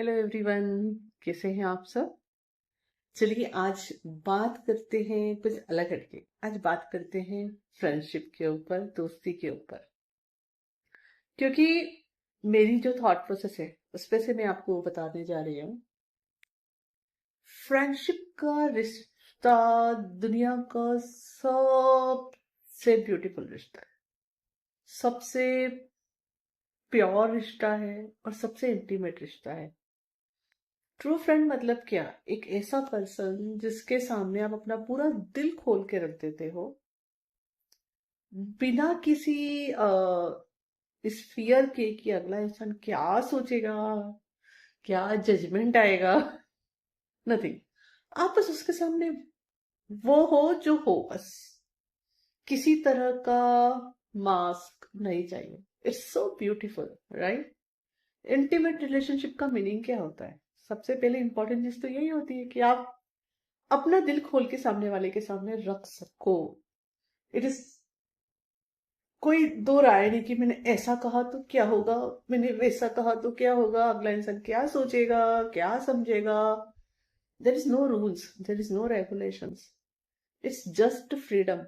Hello everyone. कैसे हैं आप सब? चलिए आज बात करते हैं कुछ अलग हटके। आज बात करते हैं फ्रेंडशिप के ऊपर, दोस्ती के ऊपर। क्योंकि मेरी जो थॉट प्रोसेस है उस पे से मैं आपको बताने जा रही हूँ। फ्रेंडशिप का रिश्ता दुनिया का सबसे ब्यूटीफुल रिश्ता है, सबसे प्योर रिश्ता है और सबसे इंटीमेट रिश्ता है। ट्रू फ्रेंड मतलब क्या? एक ऐसा पर्सन जिसके सामने आप अपना पूरा दिल खोल के रख देते हो, बिना किसी इस फियर के कि अगला इंसान क्या सोचेगा, क्या जजमेंट आएगा। नथिंग। आप बस उसके सामने वो हो जो हो, बस किसी तरह का मास्क नहीं चाहिए। It's so beautiful, right? Intimate relationship का मीनिंग क्या होता है? सबसे पहले इंपॉर्टेंट चीज तो यही होती है कि आप अपना दिल खोल के सामने वाले के सामने रख सको। इट इज कोई दो राय नहीं कि मैंने ऐसा कहा तो क्या होगा, मैंने वैसा कहा तो क्या होगा, अगला इंसान क्या सोचेगा, क्या समझेगा। There is no rules, there is no regulations. It's just freedom.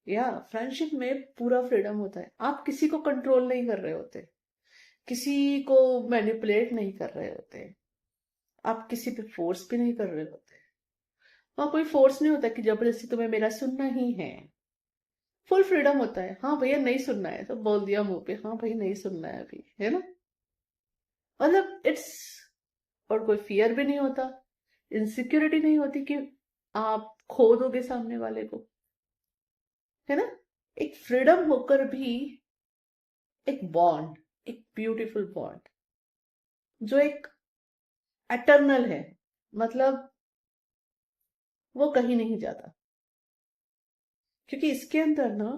या फ्रेंडशिप में पूरा फ्रीडम होता है। आप किसी को कंट्रोल नहीं कर रहे होते, किसी को मैनिपुलेट नहीं कर रहे होते, आप किसी पे फोर्स भी नहीं कर रहे होते। वहां कोई फोर्स नहीं होता कि जबरदस्ती तुम्हें मेरा सुनना ही है। फुल फ्रीडम होता है। हाँ भैया नहीं सुनना है तो बोल दिया मुंह पे, हाँ भाई नहीं सुनना है अभी, है ना? मतलब इट्स, और कोई फियर भी नहीं होता, इनसिक्योरिटी नहीं होती कि आप खो दोगे सामने वाले को, है ना? एक फ्रीडम होकर भी एक बॉन्ड, एक ब्यूटीफुल बॉन्ड जो एक एटर्नल है। मतलब वो कहीं नहीं जाता। क्योंकि इसके अंदर ना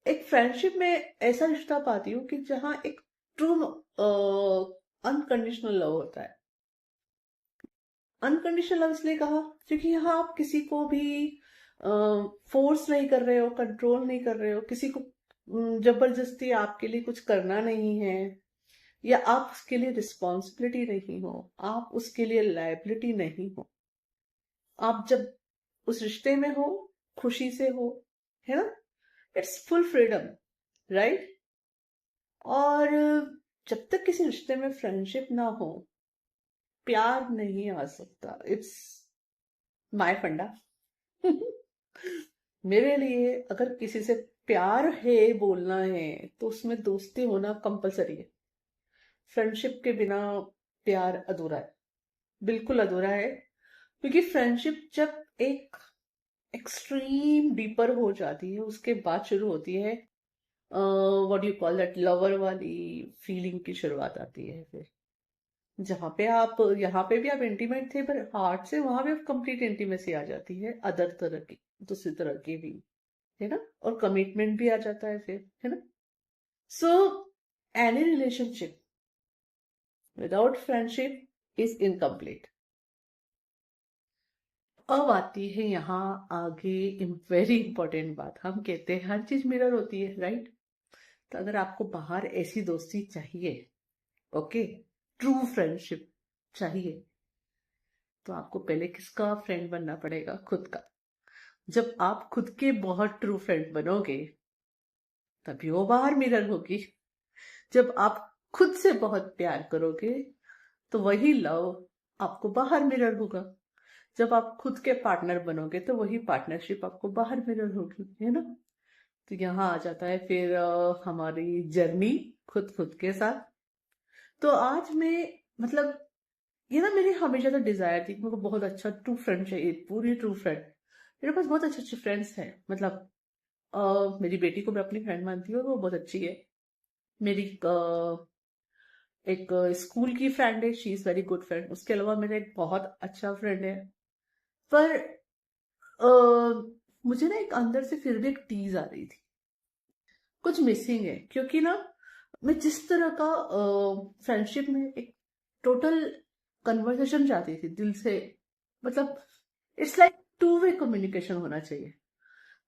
एक फ्रेंडशिप में ऐसा रिश्ता पाती हूँ कि जहाँ एक ट्रू अनकंडीशनल लव होता है। अनकंडीशनल लव इसलिए कहा क्योंकि यहाँ आप किसी को भी फोर्स नहीं कर रहे हो, कंट्रोल नहीं कर रहे हो, किसी को जबरदस्ती आपके लिए कुछ करना नहीं है, या आप उसके लिए रिस्पॉन्सिबिलिटी नहीं हो, आप उसके लिए लायबिलिटी नहीं हो। आप जब उस रिश्ते में हो, खुशी से हो, है ना? It's full freedom, right? और जब तक किसी रिश्ते में फ्रेंडशिप ना हो, प्यार नहीं आ सकता। इट्स माय फंडा। मेरे लिए अगर किसी से प्यार है बोलना है तो उसमें दोस्ती होना कंपलसरी है। फ्रेंडशिप के बिना प्यार अधूरा है, बिल्कुल अधूरा है। क्योंकि फ्रेंडशिप जब एक एक्सट्रीम डीपर हो जाती है उसके बाद शुरू होती है what you call that, lover वाली फीलिंग की शुरुआत आती है। फिर जहाँ पे आप, यहाँ पे भी आप इंटीमेट थे पर हार्ट से, वहां पे कंप्लीट इंटीमेसी आ जाती है, अदर तरह की, दूसरी तरह की भी, है ना? और कमिटमेंट भी आ जाता है फिर, है ना? So any relationship without friendship is incomplete. अब आती है यहाँ आगे वेरी इंपॉर्टेंट बात। हम कहते हैं हर चीज मिरर होती है, राइट? तो अगर आपको बाहर ऐसी दोस्ती चाहिए, ओके, ट्रू फ्रेंडशिप चाहिए, तो आपको पहले किसका फ्रेंड बनना पड़ेगा? खुद का। जब आप खुद के बहुत ट्रू फ्रेंड बनोगे तभी वो बाहर मिरर होगी। जब आप खुद से बहुत प्यार करोगे तो वही लव आपको बाहर मिरर होगा। जब आप खुद के पार्टनर बनोगे तो वही पार्टनरशिप आपको बाहर मिरर होगी, है ना? तो यहाँ आ जाता है फिर हमारी जर्नी खुद खुद के साथ। तो आज मैं, मतलब ये ना मेरी हमेशा तो डिजायर थी कि मेरे को बहुत अच्छा ट्रू फ्रेंड चाहिए, पूरी ट्रू फ्रेंड। मेरे पास बहुत अच्छे अच्छे फ्रेंड्स हैं। मतलब मेरी बेटी को मैं अपनी फ्रेंड मानती हूँ, वो बहुत अच्छी है। मेरी एक स्कूल की फ्रेंड है, she is very good friend. उसके अलावा मेरा एक बहुत अच्छा फ्रेंड है। पर मुझे ना एक अंदर से फिर भी एक टीज आ रही थी, कुछ मिसिंग है। क्योंकि ना मैं जिस तरह का फ्रेंडशिप में एक टोटल कन्वर्सेशन चाहती थी दिल से, मतलब it's like two way communication होना चाहिए।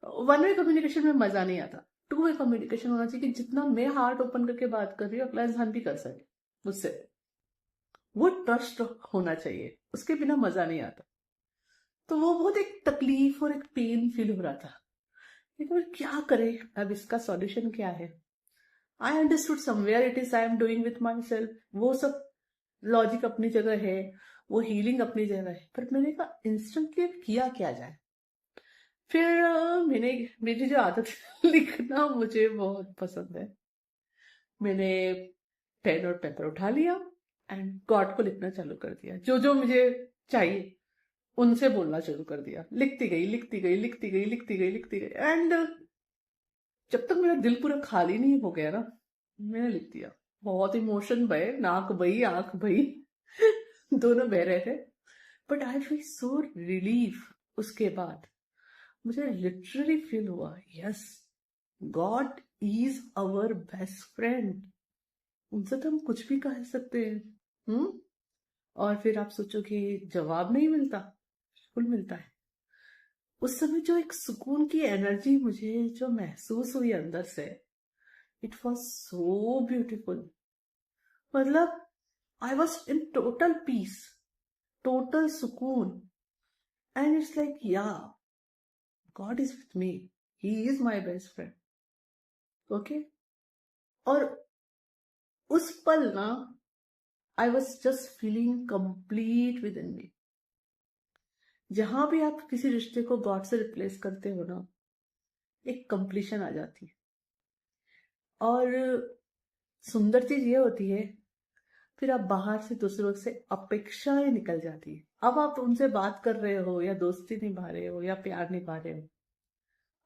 वन वे कम्युनिकेशन में मजा नहीं आता। टू वे कम्युनिकेशन होना चाहिए कि जितना मैं हार्ट ओपन करके बात कर रही हूँ अगला इंसान भी कर सके मुझसे। वो ट्रस्ट होना चाहिए, उसके बिना मजा नहीं आता। तो वो बहुत एक तकलीफ और एक पेन फील हो रहा था। लेकिन क्या करें, अब इसका सॉल्यूशन क्या है? I understood somewhere it is I am doing with my self, वो सब लॉजिक अपनी जगह है, वो हीलिंग अपनी जगह है, पर मैंने कहा इंस्टेंटली किया क्या जाए। फिर मैंने, मेरी जो आदत है, लिखना मुझे बहुत पसंद है। मैंने पेन और पेपर उठा लिया एंड गॉड को लिखना चालू कर दिया, जो जो मुझे चाहिए उनसे बोलना शुरू कर दिया। लिखती गई लिखती गई लिखती गई लिखती गई लिखती गई एंड जब तक मेरा दिल पूरा खाली नहीं हो गया ना, मैंने लिख दिया। बहुत इमोशन बहे, नाक बही, आंख बही, दोनों बह रहे थे। But I feel so relief. उसके बाद मुझे लिटरली फील हुआ, yes, God is our best friend. उनसे तो हम कुछ भी कह सकते हैं। हम्म। और फिर आप सोचो कि जवाब नहीं मिलता, बिल्कुल मिलता है। उस समय जो एक सुकून की एनर्जी मुझे जो महसूस हुई अंदर से, इट वॉज सो ब्यूटिफुल। मतलब I was in total peace, total सुकून। And it's like yeah, God is with me, he is my best friend. Okay. और उस पल ना, I was just feeling complete within me. जहां भी आप किसी रिश्ते को गॉड से रिप्लेस करते हो ना, एक कंप्लीशन आ जाती है। और सुंदर चीज ये होती है, फिर आप बाहर से दूसरों से अपेक्षाएं निकल जाती है। अब आप उनसे बात कर रहे हो या दोस्ती निभा रहे हो या प्यार निभा रहे हो,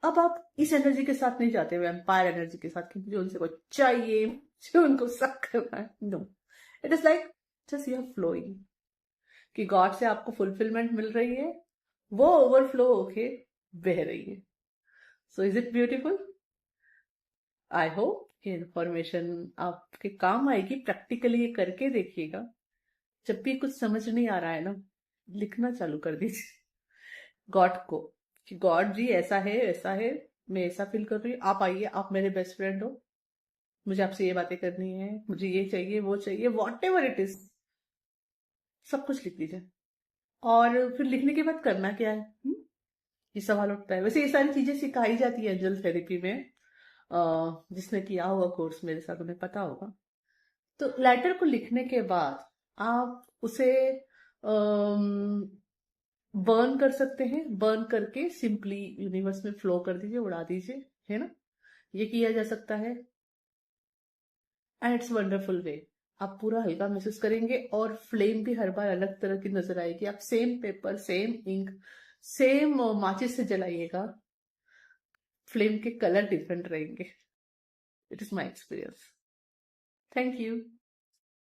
अब आप इस एनर्जी के साथ नहीं जाते हो, एम्पायर एनर्जी के साथ कि मुझे उनसे कुछ चाहिए, मुझे उनको सब करना है। No, it is like just you are flowing, कि गॉड से आपको फुलफिलमेंट मिल रही है, वो ओवरफ्लो होके बह रही है। So is it beautiful? I hope ये इंफॉर्मेशन आपके काम आएगी। प्रैक्टिकली ये करके देखिएगा। जब भी कुछ समझ नहीं आ रहा है ना, लिखना चालू कर दीजिए गॉड को, कि गॉड जी ऐसा है ऐसा है, मैं ऐसा फील कर रही हूँ, आप आइए, आप मेरे बेस्ट फ्रेंड हो, मुझे आपसे ये बातें करनी है, मुझे ये चाहिए वो चाहिए, वॉट एवर इट इज, सब कुछ लिख दीजिए। और फिर लिखने के बाद करना क्या है? ये सवाल उठता है। वैसे ये सारी चीजें सिखाई जाती है एंजल थेरेपी में। जिसने किया होगा कोर्स मेरे साथ उन्हें पता होगा। तो लेटर को लिखने के बाद आप उसे बर्न कर सकते हैं। बर्न करके सिंपली यूनिवर्स में फ्लो कर दीजिए, उड़ा दीजिए, है ना? ये किया जा सकता है एंड इट्स वंडरफुल वे। आप पूरा हल्का महसूस करेंगे और फ्लेम भी हर बार अलग तरह की नजर आएगी। आप same paper, same ink, same माचिस से जलाइएगा, फ्लेम के कलर डिफरेंट रहेंगे। It is my experience. Thank you.